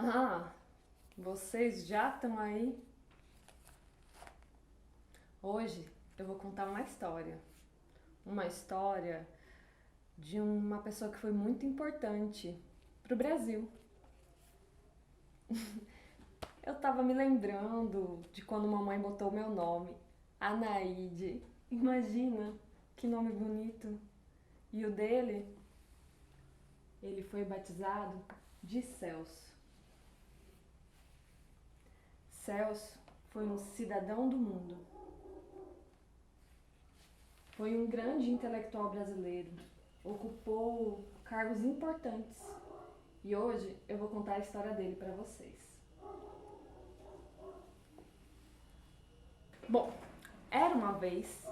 Ah, vocês já estão aí? Hoje eu vou contar uma história. Uma história de uma pessoa que foi muito importante pro Brasil. Eu tava me lembrando de quando mamãe botou meu nome, Anaíde. Imagina que nome bonito. E o dele, ele foi batizado de Celso. Celso foi um cidadão do mundo. Foi um grande intelectual brasileiro. Ocupou cargos importantes. E hoje eu vou contar a história dele para vocês. Bom, era uma vez,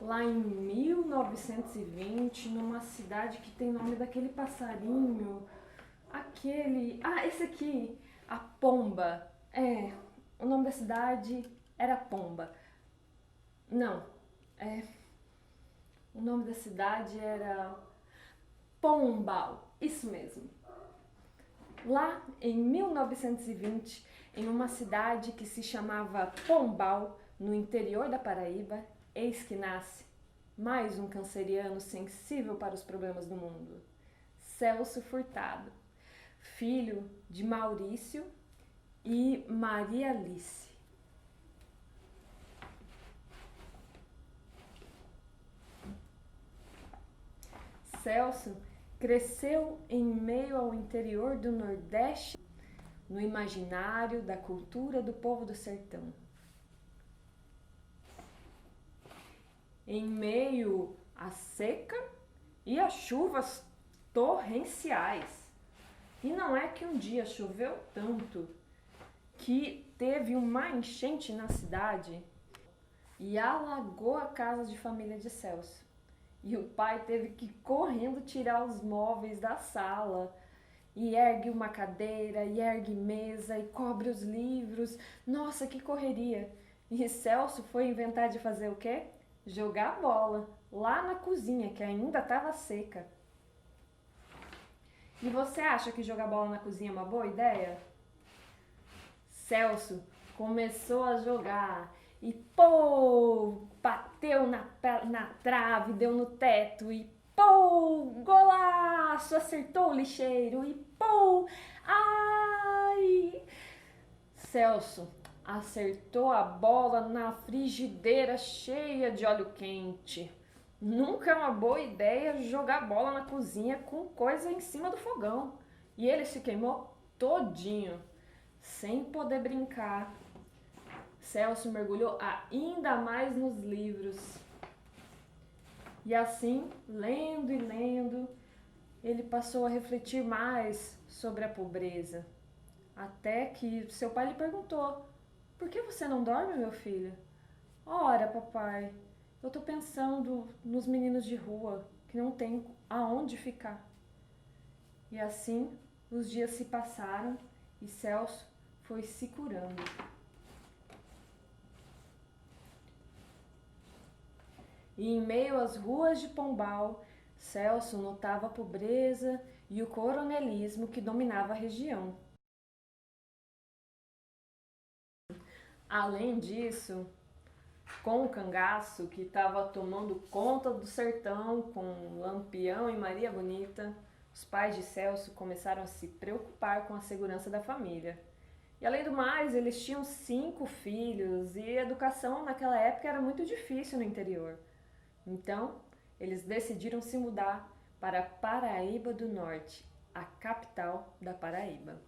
lá em 1920, numa cidade que tem nome daquele passarinho, aquele. Ah, esse aqui, a Pomba. É, o nome da cidade era Pomba. Não, é, o nome da cidade era Pombal, isso mesmo. Lá em 1920, em uma cidade que se chamava Pombal, no interior da Paraíba, eis que nasce mais um canceriano sensível para os problemas do mundo, Celso Furtado, filho de Maurício e Maria Alice. Celso cresceu em meio ao interior do Nordeste, no imaginário da cultura do povo do sertão. Em meio à seca e a chuvas torrenciais. E não é que um dia choveu tanto que teve uma enchente na cidade e alagou a casa de família de Celso. E o pai teve que ir correndo tirar os móveis da sala. E ergue uma cadeira, e ergue mesa, e cobre os livros. Nossa, que correria! E Celso foi inventar de fazer o quê? Jogar bola, lá na cozinha, que ainda estava seca. E você acha que jogar bola na cozinha é uma boa ideia? Celso começou a jogar e pô, bateu na trave, deu no teto e pô, golaço, acertou o lixeiro e pô, ai! Celso acertou a bola na frigideira cheia de óleo quente. Nunca é uma boa ideia jogar bola na cozinha com coisa em cima do fogão. E ele se queimou todinho, sem poder brincar. Celso mergulhou ainda mais nos livros. E assim, lendo e lendo, ele passou a refletir mais sobre a pobreza. Até que seu pai lhe perguntou: "Por que você não dorme, meu filho?" "Ora, papai, eu tô pensando nos meninos de rua que não têm aonde ficar." E assim os dias se passaram e Celso foi se curando. E em meio às ruas de Pombal, Celso notava a pobreza e o coronelismo que dominava a região. Além disso, com o cangaço que estava tomando conta do sertão com Lampião e Maria Bonita, os pais de Celso começaram a se preocupar com a segurança da família. E além do mais, eles tinham 5 filhos e a educação naquela época era muito difícil no interior. Então, eles decidiram se mudar para Paraíba do Norte, a capital da Paraíba.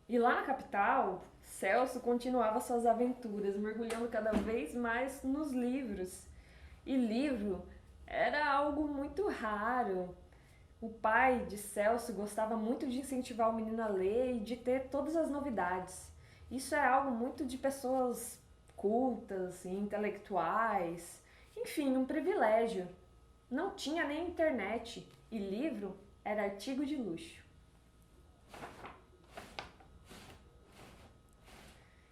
E lá na capital, Celso continuava suas aventuras, mergulhando cada vez mais nos livros. E livro era algo muito raro. O pai de Celso gostava muito de incentivar o menino a ler e de ter todas as novidades. Isso é algo muito de pessoas cultas e intelectuais. Enfim, um privilégio. Não tinha nem internet e livro era artigo de luxo.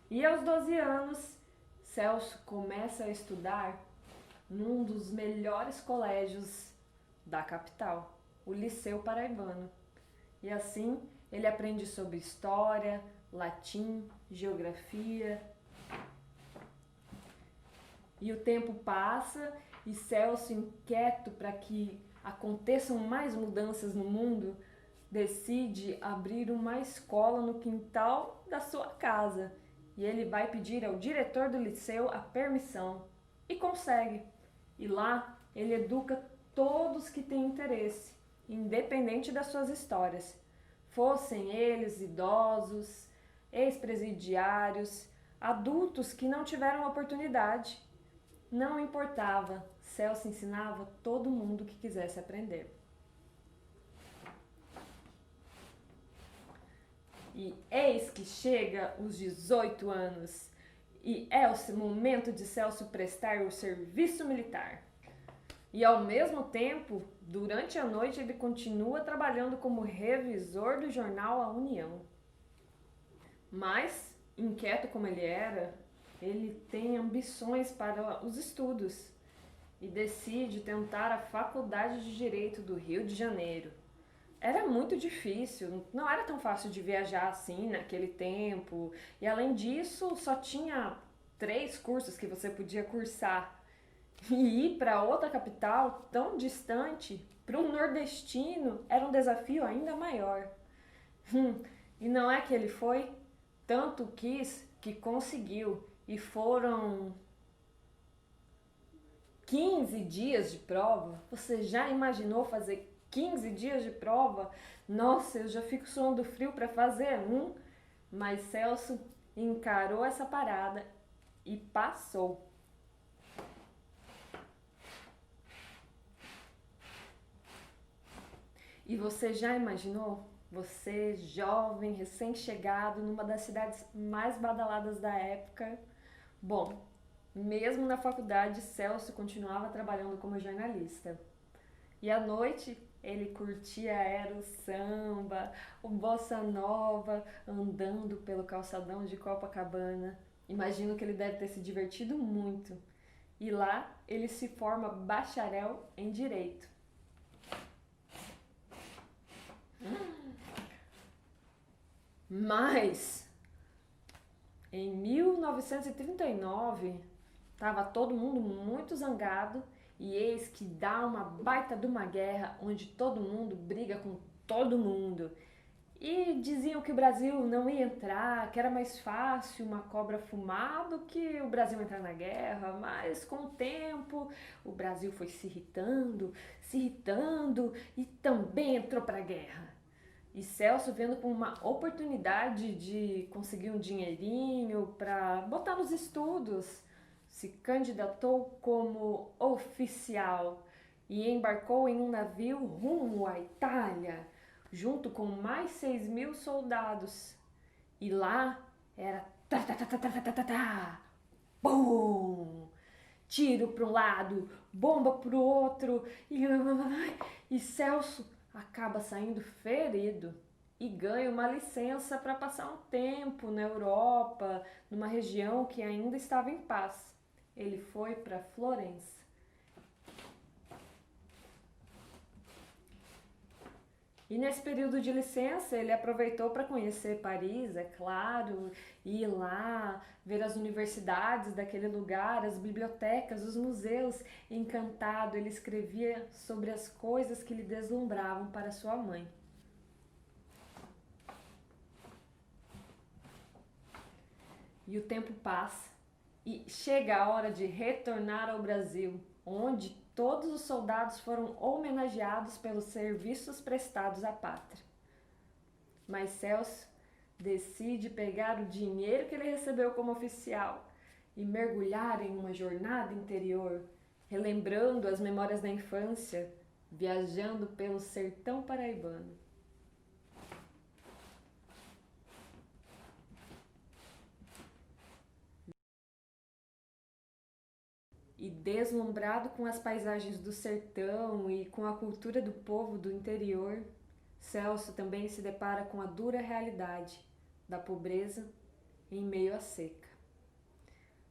E aos 12 anos, Celso começa a estudar num dos melhores colégios da capital, o Liceu Paraibano. E assim ele aprende sobre história, latim, geografia. E o tempo passa e Celso, inquieto para que aconteçam mais mudanças no mundo, decide abrir uma escola no quintal da sua casa. E ele vai pedir ao diretor do liceu a permissão. E consegue. E lá ele educa todos que têm interesse, independente das suas histórias. Fossem eles idosos, ex-presidiários, adultos que não tiveram oportunidade. Não importava, Celso ensinava todo mundo que quisesse aprender. E eis que chega os 18 anos e é o momento de Celso prestar o serviço militar. E ao mesmo tempo, durante a noite, ele continua trabalhando como revisor do jornal A União. Mas, inquieto como ele era, ele tem ambições para os estudos e decide tentar a Faculdade de Direito do Rio de Janeiro. Era muito difícil, não era tão fácil de viajar assim naquele tempo. E além disso, só tinha 3 cursos que você podia cursar. E ir para outra capital tão distante, para um nordestino, era um desafio ainda maior. E não é que ele foi? Tanto quis que conseguiu. E foram 15 dias de prova. Você já imaginou fazer 15 dias de prova? Nossa, eu já fico suando frio para fazer um. Mas Celso encarou essa parada e passou. E você já imaginou? Você, jovem, recém-chegado, numa das cidades mais badaladas da época. Bom, mesmo na faculdade, Celso continuava trabalhando como jornalista. E à noite, ele curtia era o samba, o bossa nova, andando pelo calçadão de Copacabana. Imagino que ele deve ter se divertido muito. E lá, ele se forma bacharel em Direito. Mas, em 1939, estava todo mundo muito zangado e eis que dá uma baita de uma guerra onde todo mundo briga com todo mundo. E diziam que o Brasil não ia entrar, que era mais fácil uma cobra fumar do que o Brasil entrar na guerra, mas com o tempo o Brasil foi se irritando e também entrou para a guerra. E Celso, vendo como uma oportunidade de conseguir um dinheirinho para botar nos estudos, se candidatou como oficial e embarcou em um navio rumo à Itália, junto com mais 6.000 soldados. E lá era bum! Tiro para um lado, bomba para o outro, e Celso acaba saindo ferido e ganha uma licença para passar um tempo na Europa, numa região que ainda estava em paz. Ele foi para Florença. E nesse período de licença, ele aproveitou para conhecer Paris, é claro, ir lá, ver as universidades daquele lugar, as bibliotecas, os museus. Encantado, ele escrevia sobre as coisas que lhe deslumbravam para sua mãe. E o tempo passa e chega a hora de retornar ao Brasil, onde todos os soldados foram homenageados pelos serviços prestados à pátria. Mas Celso decide pegar o dinheiro que ele recebeu como oficial e mergulhar em uma jornada interior, relembrando as memórias da infância, viajando pelo sertão paraibano. E deslumbrado com as paisagens do sertão e com a cultura do povo do interior, Celso também se depara com a dura realidade da pobreza em meio à seca.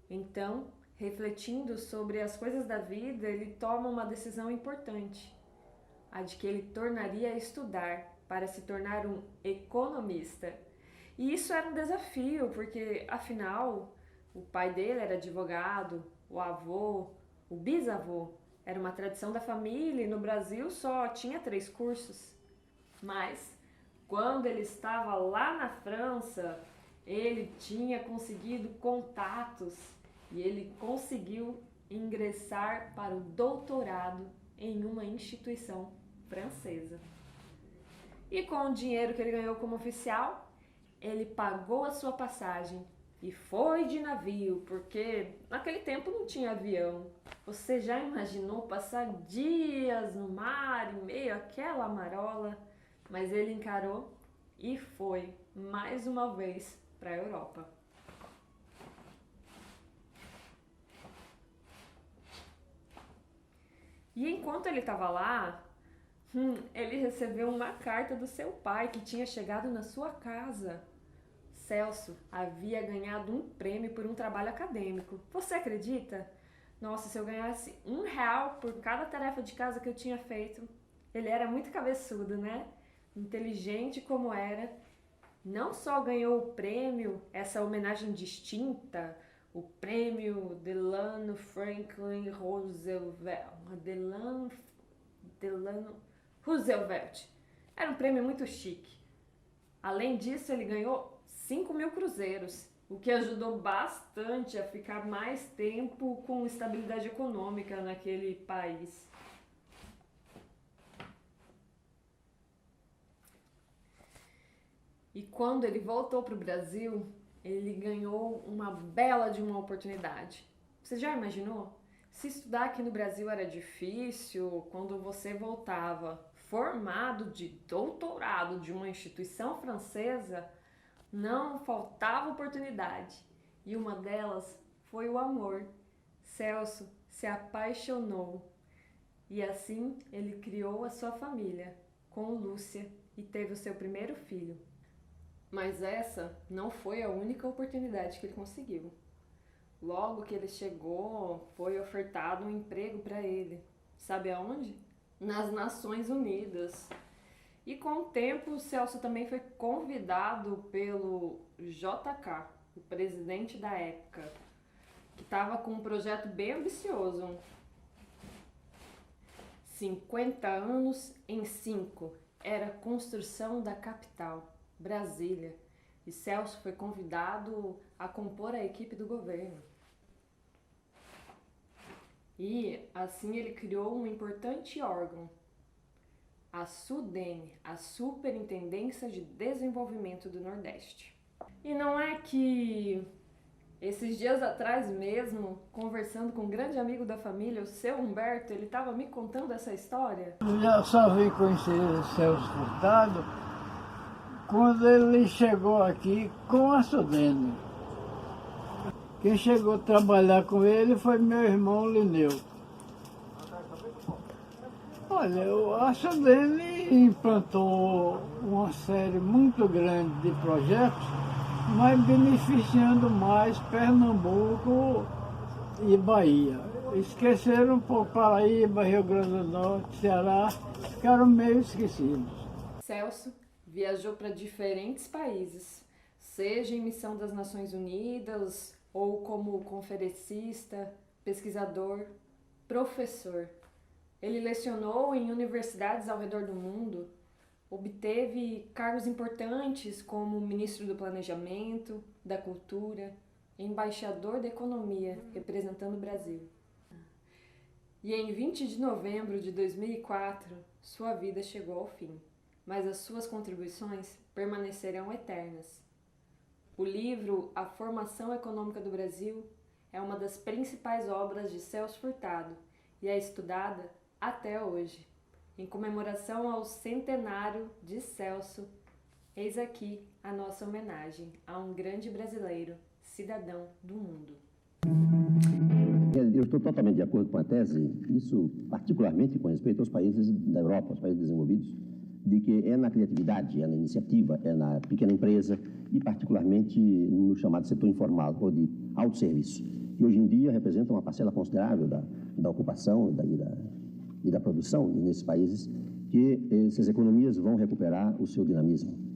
Então, refletindo sobre as coisas da vida, ele toma uma decisão importante: a de que ele tornaria a estudar para se tornar um economista. E isso era um desafio, porque afinal o pai dele era advogado, o avô, o bisavô era uma tradição da família e no Brasil só tinha 3 cursos. Mas quando ele estava lá na França, ele tinha conseguido contatos e ele conseguiu ingressar para o doutorado em uma instituição francesa. E com o dinheiro que ele ganhou como oficial, ele pagou a sua passagem e foi de navio, porque naquele tempo não tinha avião. Você já imaginou passar dias no mar em meio àquela marola? Mas ele encarou e foi mais uma vez para a Europa. E enquanto ele estava lá, ele recebeu uma carta do seu pai que tinha chegado na sua casa. Celso havia ganhado um prêmio por um trabalho acadêmico. Você acredita? Nossa, se eu ganhasse R$1 por cada tarefa de casa que eu tinha feito. Ele era muito cabeçudo, né? Inteligente como era. Não só ganhou o prêmio, essa homenagem distinta, o prêmio Delano Franklin Roosevelt. Delano Roosevelt. Era um prêmio muito chique. Além disso, ele ganhou 5.000 cruzeiros, o que ajudou bastante a ficar mais tempo com estabilidade econômica naquele país. E quando ele voltou para o Brasil, ele ganhou uma bela de uma oportunidade. Você já imaginou? Se estudar aqui no Brasil era difícil, quando você voltava formado de doutorado de uma instituição francesa, não faltava oportunidade. E uma delas foi o amor. Celso se apaixonou. E assim ele criou a sua família com Lúcia e teve o seu primeiro filho. Mas essa não foi a única oportunidade que ele conseguiu. Logo que ele chegou, foi ofertado um emprego para ele. Sabe aonde? Nas Nações Unidas. E com o tempo, o Celso também foi convidado pelo JK, o presidente da época, que estava com um projeto bem ambicioso. 50 anos em 5 era a construção da capital, Brasília, e Celso foi convidado a compor a equipe do governo. E assim ele criou um importante órgão, a SUDENE, a Superintendência de Desenvolvimento do Nordeste. E não é que esses dias atrás mesmo, conversando com um grande amigo da família, o seu Humberto, ele estava me contando essa história. Eu já só vim conhecer o Celso Furtado quando ele chegou aqui com a Sudene. Quem chegou a trabalhar com ele foi meu irmão Lineu. Olha, a Sudene implantou uma série muito grande de projetos, mas beneficiando mais Pernambuco e Bahia. Esqueceram por Paraíba, Rio Grande do Norte, Ceará, ficaram meio esquecidos. Celso viajou para diferentes países, seja em missão das Nações Unidas ou como conferencista, pesquisador, professor. Ele lecionou em universidades ao redor do mundo, obteve cargos importantes como ministro do Planejamento, da Cultura, embaixador da Economia, representando o Brasil. E em 20 de novembro de 2004, sua vida chegou ao fim, mas as suas contribuições permanecerão eternas. O livro A Formação Econômica do Brasil é uma das principais obras de Celso Furtado e é estudada até hoje. Em comemoração ao centenário de Celso, eis aqui a nossa homenagem a um grande brasileiro, cidadão do mundo. Eu estou totalmente de acordo com a tese, isso particularmente com respeito aos países da Europa, aos países desenvolvidos, de que é na criatividade, é na iniciativa, é na pequena empresa e particularmente no chamado setor informal ou de autosserviço, que hoje em dia representa uma parcela considerável da ocupação e da produção nesses países, que essas economias vão recuperar o seu dinamismo.